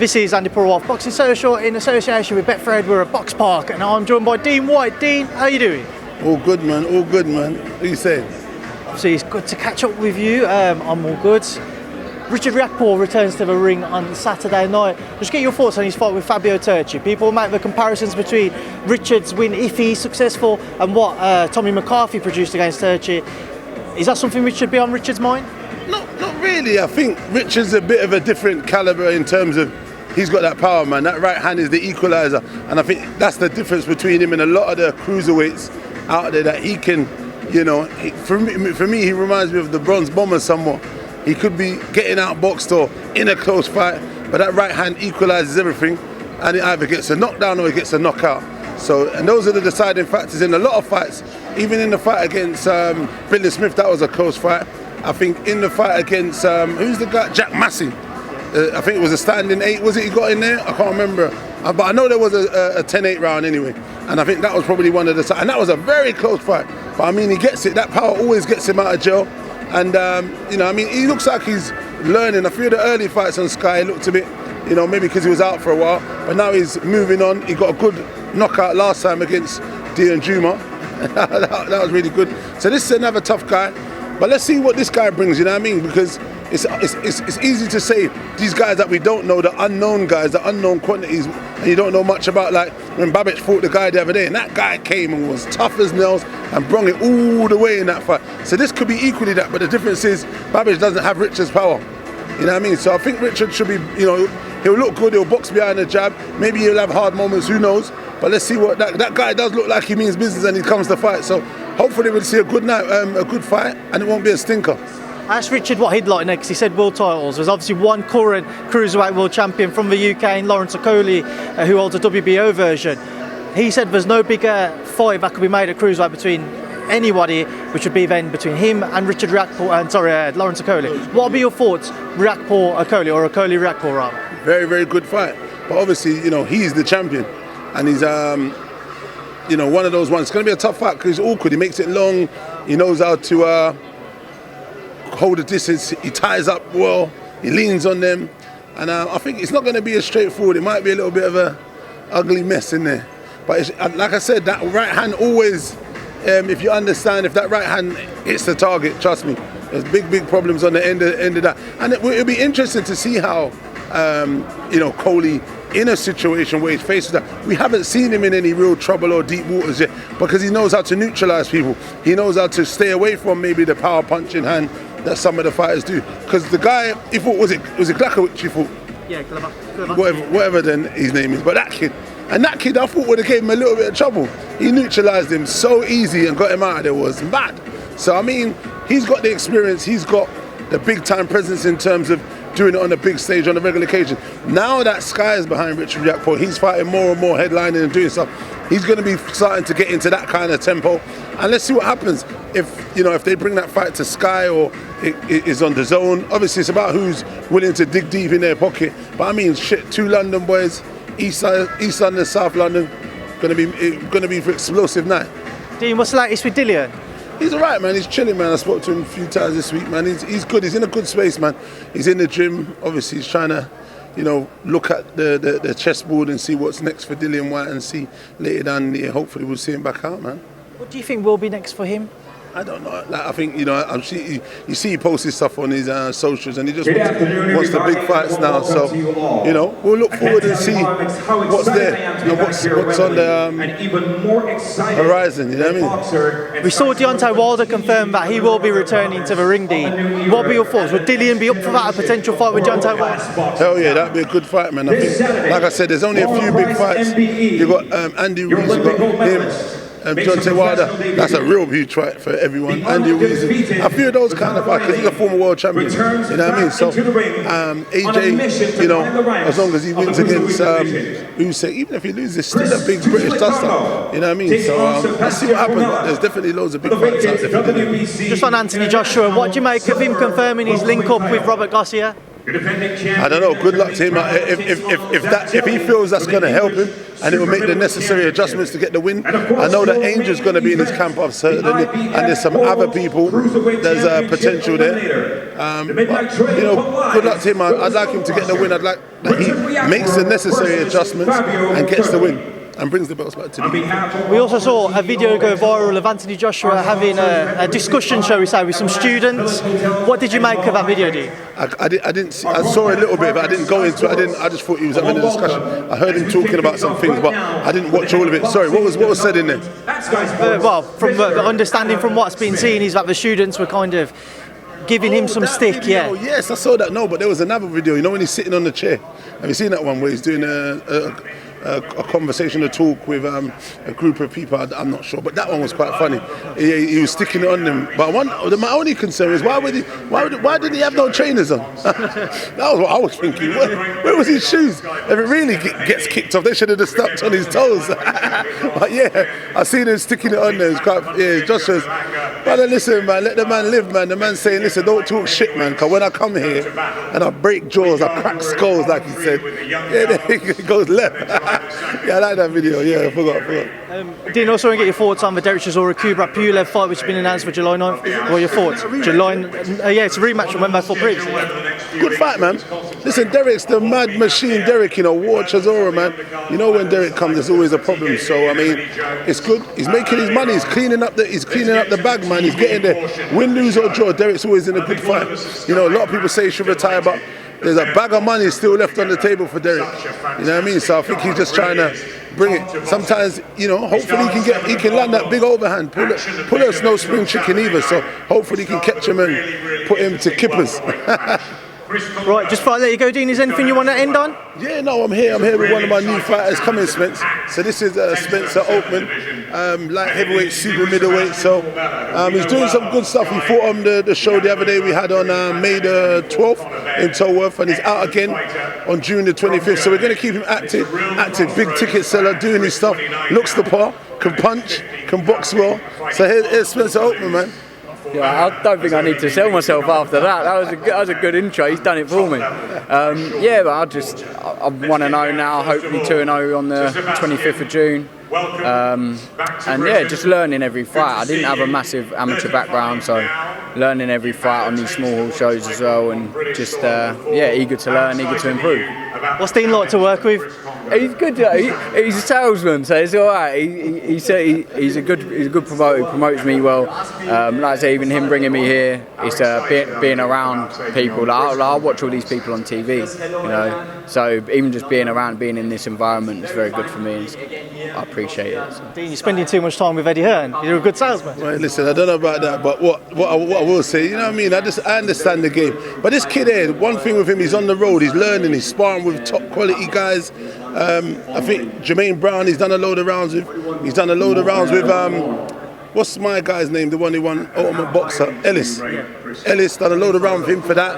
This is Andi Purewal, Boxing Social in association with Betfred. We're at Box Park and I'm joined by Dean White. Dean, how are you doing? All good, man. All good, man. What are you saying? Obviously, it's good to catch up with you. I'm all good. Richard Riakporhe returns to the ring on Saturday night. Just get your thoughts on his fight with Fabio Turchi. People make the comparisons between Richard's win, if he's successful, and what Tommy McCarthy produced against Turchi. Is that something which should be on Richard's mind? Not really. I think Richard's a bit of a different calibre in terms of he's got that power, man. That right hand is the equaliser, and I think that's the difference between him and a lot of the cruiserweights out there. That he can, for me, he reminds me of the Bronze Bomber somewhat. He could be getting outboxed or in a close fight, but that right hand equalises everything, and it either gets a knockdown or it gets a knockout. So, and those are the deciding factors in a lot of fights. Even in the fight against Billy Smith, that was a close fight. I think in the fight against who's the guy, Jack Massey. I think it was a standing 8. Was it he got in there? I can't remember. But I know there was a 10-8 round anyway, and I think that was probably one of the. And that was a very close fight. But I mean, he gets it. That power always gets him out of jail. And he looks like he's learning. A few of the early fights on Sky looked a bit, maybe because he was out for a while. But now he's moving on. He got a good knockout last time against Dion Juma. that was really good. So this is another tough guy. But let's see what this guy brings. You know what I mean? Because it's easy to say these guys that we don't know, the unknown guys, the unknown quantities, and you don't know much about. Like when Babic fought the guy the other day, and that guy came and was tough as nails and brung it all the way in that fight. So this could be equally that, but the difference is Babic doesn't have Richard's power. You know what I mean? So I think Richard should be, he'll look good, he'll box behind the jab, maybe he'll have hard moments, who knows? But let's see what that guy does look like. He means business and he comes to fight. So hopefully we'll see a good night, a good fight, and it won't be a stinker. I asked Richard what he'd like next. He said world titles. There's obviously one current cruiserweight world champion from the UK, in Lawrence Okoli, who holds a WBO version. He said there's no bigger fight that could be made at cruiserweight between anybody, which would be then between him and Richard Riakporhe, Lawrence Okoli. What would be your thoughts, Riakporhe Okoli or Okoli Riakporhe rather? Very, very good fight. But obviously, he's the champion, and he's one of those ones. It's going to be a tough fight because he's awkward. He makes it long. He knows how to hold the distance. He ties up well. He leans on them, and I think it's not going to be as straightforward. It might be a little bit of a ugly mess in there. But like I said, that right hand always. If you understand, if that right hand hits the target, trust me, there's big problems on the end of that. And it'll be interesting to see how, Coley, in a situation where he's faced with that, we haven't seen him in any real trouble or deep waters yet, because he knows how to neutralise people. He knows how to stay away from maybe the power punching hand that some of the fighters do. Because the guy, he fought, was it Glakowicz he fought? Yeah, whatever then his name is, but that kid. And that kid, I thought would have gave him a little bit of trouble. He neutralised him so easy and got him out of there. It was mad. So, I mean, he's got the experience. He's got the big-time presence in terms of doing it on a big stage on a regular occasion. Now that Sky is behind Richard Riakporhe, he's fighting more and more headlining and doing stuff. He's going to be starting to get into that kind of tempo. And let's see what happens if they bring that fight to Sky or it is on the zone. Obviously, it's about who's willing to dig deep in their pocket. But I mean, two London boys. East London, South London, going to be for explosive night. Dean, what's the latest with Dillian? He's alright, man. He's chilling, man. I spoke to him a few times this week, man. He's good. He's in a good space, man. He's in the gym. Obviously, he's trying to, look at the chessboard and see what's next for Dillian Whyte and see later down in the year. Hopefully, we'll see him back out, man. What do you think will be next for him? I don't know. I think you see he posts his stuff on his socials, and he just wants the big fights now. So we'll look forward and see what's there, what's on the horizon. You know what I mean? We saw Deontay Wilder confirm that he will be returning to the ring. Dean, what would be your thoughts? Would Dillian be up for that, a potential fight with Deontay Wilder? Hell yeah, that'd be a good fight, man. I think, like I said, there's only a few big fights. You got Andi Ruiz, you got him. Deontay Wilder, that's a real huge fight for everyone. Andy Ruiz, a few of those kind of fights, because he's a former world champion. You know what I mean? So AJ, as long as he wins against Usyk, even if he loses, it's still a big British touchdown. You know what I mean? So let's see what happens. There's definitely loads of big fights out there. Just on Anthony Joshua, what do you make of him confirming his link up with Robert Garcia? I don't know. Good luck to him. If he feels that's going to help him and it will make the necessary adjustments to get the win, I know that Angel's going to be in his camp of certainly, and there's some other people. There's potential there. But, good luck to him. I'd like him to get the win. I'd like that he makes the necessary adjustments and gets the win and brings the belts back to me. We also saw a video go viral of Anthony Joshua having a discussion, shall we say, with some students. What did you make of that video, Dean? I didn't see, I saw a little bit, but I didn't go into it. I just thought he was having a discussion. I heard him talking about some things, but I didn't watch all of it. Sorry, what was said in there? Well, from the understanding from what's been seen is that the students were kind of giving him some stick, video, yeah. Yes, I saw that. No, but there was another video. You know when he's sitting on the chair? Have you seen that one where he's doing a conversation, a talk with a group of people? I'm not sure, but that one was quite funny. He was sticking it on them. But my only concern is why didn't he have no trainers on? That was what I was thinking. Where was his shoes? If it really gets kicked off, they should have just stepped on his toes. But yeah, I seen him sticking it on there. It's quite, Josh says, brother, listen, man, let the man live, man. The man's saying, listen, don't talk shit, man, because when I come here and I break jaws, I crack skulls, like he said, it goes left. Yeah, I like that video. Yeah, I forgot. Dean, also want to get your thoughts on the Derek Chisora Purewal fight, which has been announced for July 9th. What are your thoughts? It's a rematch from when they fought previously. Good fight, man. Listen, Derek's the mad machine. Derek, War Chisora, man. You know when Derek comes, there's always a problem. So I mean, it's good. He's making his money. He's cleaning up the bag, man. He's getting there. Win, lose or draw, Derek's always in a good fight. A lot of people say he should retire, but there's a bag of money still left on the table for Derek. You know what I mean? So I think he's just trying to bring it. Sometimes, hopefully he can land that big overhand. Pull us no spring chicken either. So hopefully he can catch him and put him to kippers. Right, just before I let you go, Dean, is anything you want to end on? Yeah, no, I'm here with one of my new fighters coming, Spence. So this is Spencer Oakman, light heavyweight, super middleweight. So he's doing some good stuff. He fought on the show the other day we had on May the 12th in Tolworth, and he's out again on June the 25th. So we're going to keep him active, big ticket seller, doing his stuff, looks the part, can punch, can box well. So here's Spencer Oakman, man. Yeah, I don't think I need to sell myself after that. That was a good intro. He's done it for me. But I want to know now. Hopefully 2-0 on the 25th of June. Just learning every fight. I didn't have a massive amateur background, so learning every fight on these small hall shows as well, and just eager to learn, eager to improve. What's Dean like to work with? He's good. He's a salesman, so it's all right. He's a good promoter. He promotes me well. Like I say, even him bringing me here, it's being around people. I watch all these people on TV, So even just being around, being in this environment is very good for me. I appreciate it. So. Dean, you're spending too much time with Eddie Hearn. You're a good salesman. Well, listen, I don't know about that, but what I will say, you know what I mean? I understand the game. But this kid here, one thing with him, he's on the road, he's learning, he's sparring with top quality guys. I think Jermaine Brown, he's done a load of rounds with. What's my guy's name? The one who won Ultimate Boxer, Ellis. Ellis done a load of rounds with him for that.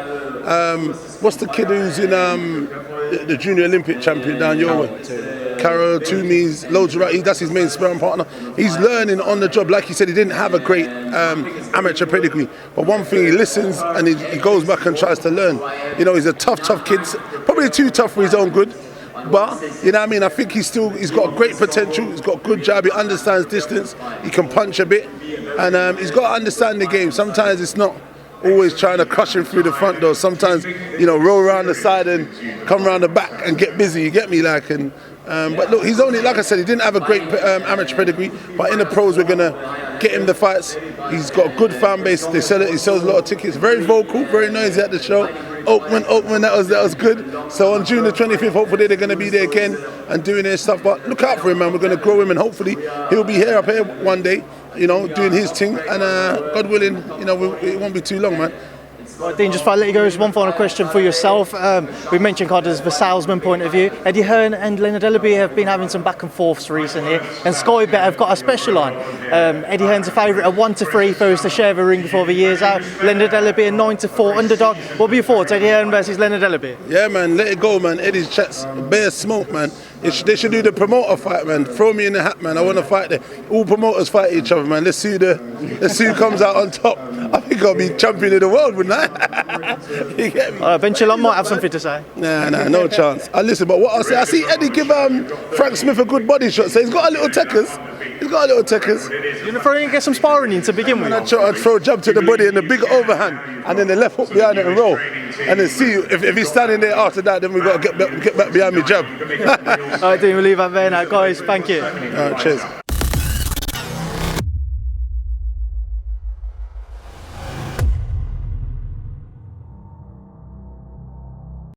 What's the kid who's in the Junior Olympic champion down your way? Carol Toomey's loads of rounds. That's his main sparring partner. He's learning on the job. Like he said, he didn't have a great amateur pedigree, but one thing, he listens and he goes back and tries to learn. He's a tough kid. Probably too tough for his own good. But, you know what I mean, I think he's got great potential, he's got good jab, he understands distance, he can punch a bit, and he's got to understand the game. Sometimes it's not always trying to crush him through the front door. Sometimes, roll around the side and come around the back and get busy, you get me, but look, he's only, like I said, he didn't have a great amateur pedigree, but in the pros we're going to get him the fights. He's got a good fan base, he sells a lot of tickets, very vocal, very noisy at the show. Oakman, that was good. So on June the 25th, hopefully they're going to be there again and doing their stuff. But look out for him, man. We're going to grow him, and hopefully he'll be up here one day, doing his thing. And God willing, it won't be too long, man. Right, Dean, just before I let you go, just one final question for yourself. We mentioned kind of the salesman point of view. Eddie Hearn and Leonard-Ellerbe have been having some back and forths recently, and Sky Bet have got a special on. Eddie Hearn's a favourite at 1-3 for us to share the ring before the year's out. Leonard-Ellerbe a 9-4 underdog. What be your thoughts, Eddie Hearn versus Leonard-Ellerbe? Yeah, man, let it go, man. Eddie's chats bare smoke, man. They should do the promoter fight, man. Throw me in the hat, man. I want to fight all promoters fight each other, man. Let's see who comes out on top. I think I'll be champion of the world, wouldn't I? You get me? Ben Chillon might have something to say. Nah, no chance. Listen, but what I see Eddie give Frank Smith a good body shot. So he's got a little techers. You're going to throw in and get some sparring in to begin with? I'd throw a jab to the body and the big overhand, and then the left hook behind it and roll. And then see if he's standing there after that, then we've got to get back behind me jab. All right, Dean, we'll leave that there now. Guys, thank you. All right, cheers.